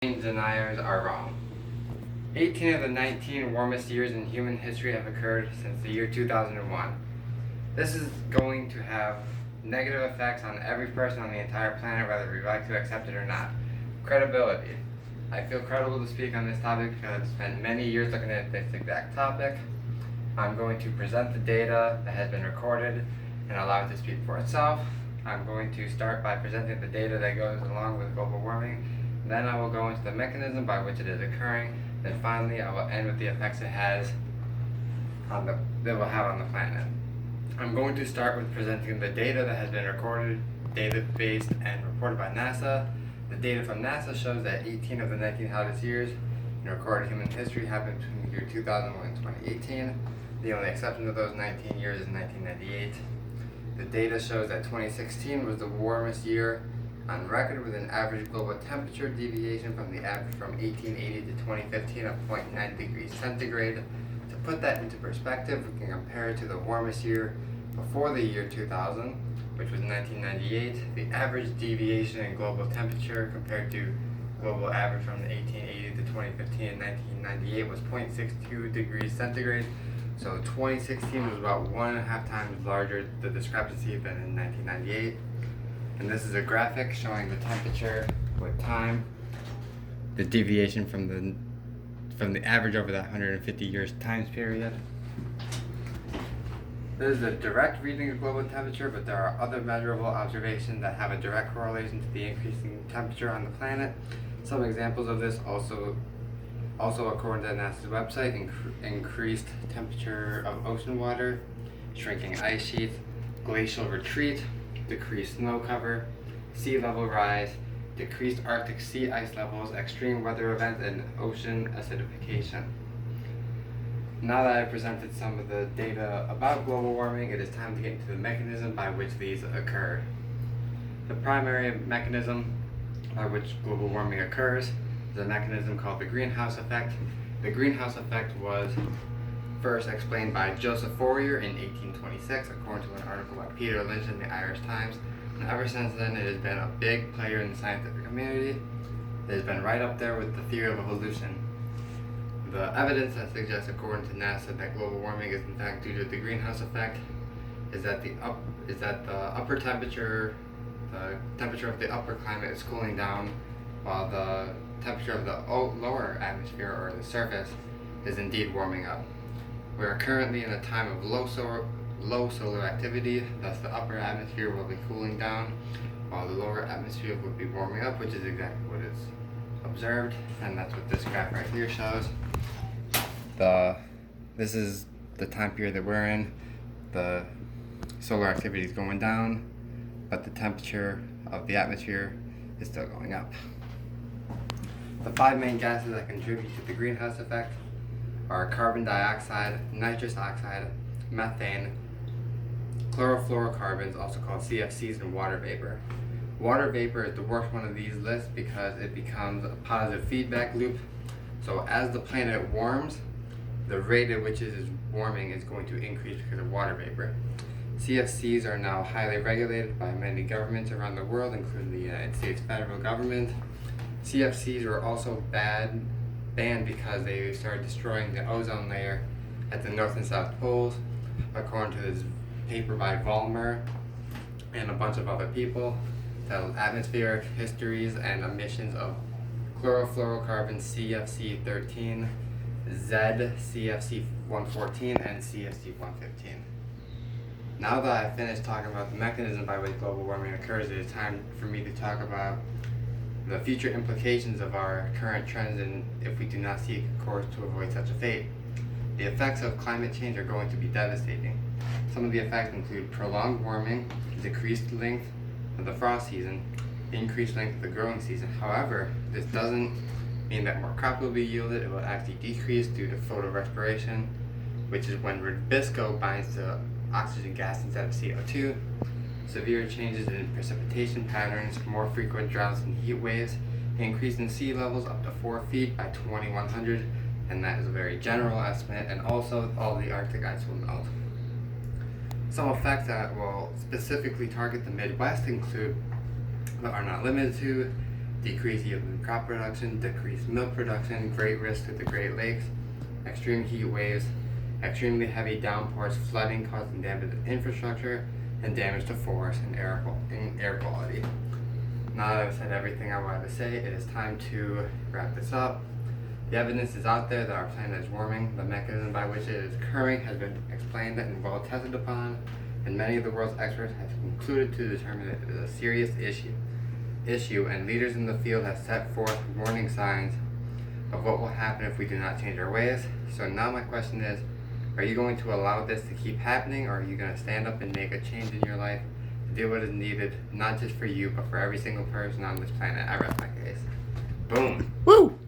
Deniers are wrong. 18 of the 19 warmest years in human history have occurred since the year 2001. This is going to have negative effects on every person on the entire planet, whether we like to accept it or not. Credibility. I feel credible to speak on this topic because I've spent many years looking at this exact topic. I'm going to present the data that has been recorded and allow it to speak for itself. I'm going to start by presenting the data that goes along with global warming. Then I will go into the mechanism by which it is occurring. Then finally, I will end with the effects that will have on the planet. I'm going to start with presenting the data that has been recorded, data-based, and reported by NASA. The data from NASA shows that 18 of the 19 hottest years in recorded human history happened between the year 2001 and 2018. The only exception to those 19 years is 1998. The data shows that 2016 was the warmest year on record, with an average global temperature deviation from the average from 1880 to 2015 of 0.9 degrees centigrade. To put that into perspective, we can compare it to the warmest year before the year 2000, which was 1998. The average deviation in global temperature compared to global average from 1880 to 2015 in 1998 was 0.62 degrees centigrade. So 2016 was about 1.5 times larger, the discrepancy, than in 1998. And this is a graphic showing the temperature with time, the deviation from the average over that 150 years time period. This is a direct reading of global temperature, but there are other measurable observations that have a direct correlation to the increasing temperature on the planet. Some examples of this also according to NASA's website: increased temperature of ocean water, shrinking ice sheets, glacial retreat, decreased snow cover, sea level rise, decreased Arctic sea ice levels, extreme weather events, and ocean acidification. Now that I've presented some of the data about global warming, it is time to get into the mechanism by which these occur. The primary mechanism by which global warming occurs is a mechanism called the greenhouse effect. The greenhouse effect was first explained by Joseph Fourier in 1826, according to an article by Peter Lynch in the Irish Times. And ever since then, it has been a big player in the scientific community. It has been right up there with the theory of evolution. The evidence that suggests, according to NASA, that global warming is in fact due to the greenhouse effect is that the temperature of the upper climate is cooling down, while the temperature of the lower atmosphere, or the surface, is indeed warming up. We are currently in a time of low solar activity, thus the upper atmosphere will be cooling down, while the lower atmosphere will be warming up, which is exactly what is observed, and that's what this graph right here shows. This is the time period that we're in. The solar activity is going down, but the temperature of the atmosphere is still going up. The 5 main gases that contribute to the greenhouse effect are carbon dioxide, nitrous oxide, methane, chlorofluorocarbons, also called CFCs, and water vapor. Water vapor is the worst one of these lists because it becomes a positive feedback loop. So as the planet warms, the rate at which it is warming is going to increase because of water vapor. CFCs are now highly regulated by many governments around the world, including the United States federal government. CFCs were also banned because they started destroying the ozone layer at the North and South Poles, according to this paper by Vollmer and a bunch of other people. The atmospheric histories and emissions of chlorofluorocarbon CFC-13, Z, CFC-114, and CFC-115. Now that I've finished talking about the mechanism by which global warming occurs, it is time for me to talk about the future implications of our current trends, and if we do not seek a course to avoid such a fate. The effects of climate change are going to be devastating. Some of the effects include prolonged warming, decreased length of the frost season, increased length of the growing season. However, this doesn't mean that more crop will be yielded. It will actually decrease due to photorespiration, which is when rubisco binds to oxygen gas instead of CO2. Severe changes in precipitation patterns, more frequent droughts and heat waves, increase in sea levels up to 4 feet by 2100, and that is a very general estimate, and also all the Arctic ice will melt. Some effects that will specifically target the Midwest include, but are not limited to, decreased yield in crop production, decreased milk production, great risk to the Great Lakes, extreme heat waves, extremely heavy downpours, flooding causing damage to infrastructure, and damage to forests and air quality. Now that I've said everything I wanted to say, it is time to wrap this up. The evidence is out there that our planet is warming. The mechanism by which it is occurring has been explained and well tested upon, and many of the world's experts have concluded to determine that it is a serious issue, and leaders in the field have set forth warning signs of what will happen if we do not change our ways. So now my question is, are you going to allow this to keep happening, or are you going to stand up and make a change in your life to do what is needed, not just for you, but for every single person on this planet? I rest my case. Boom. Woo!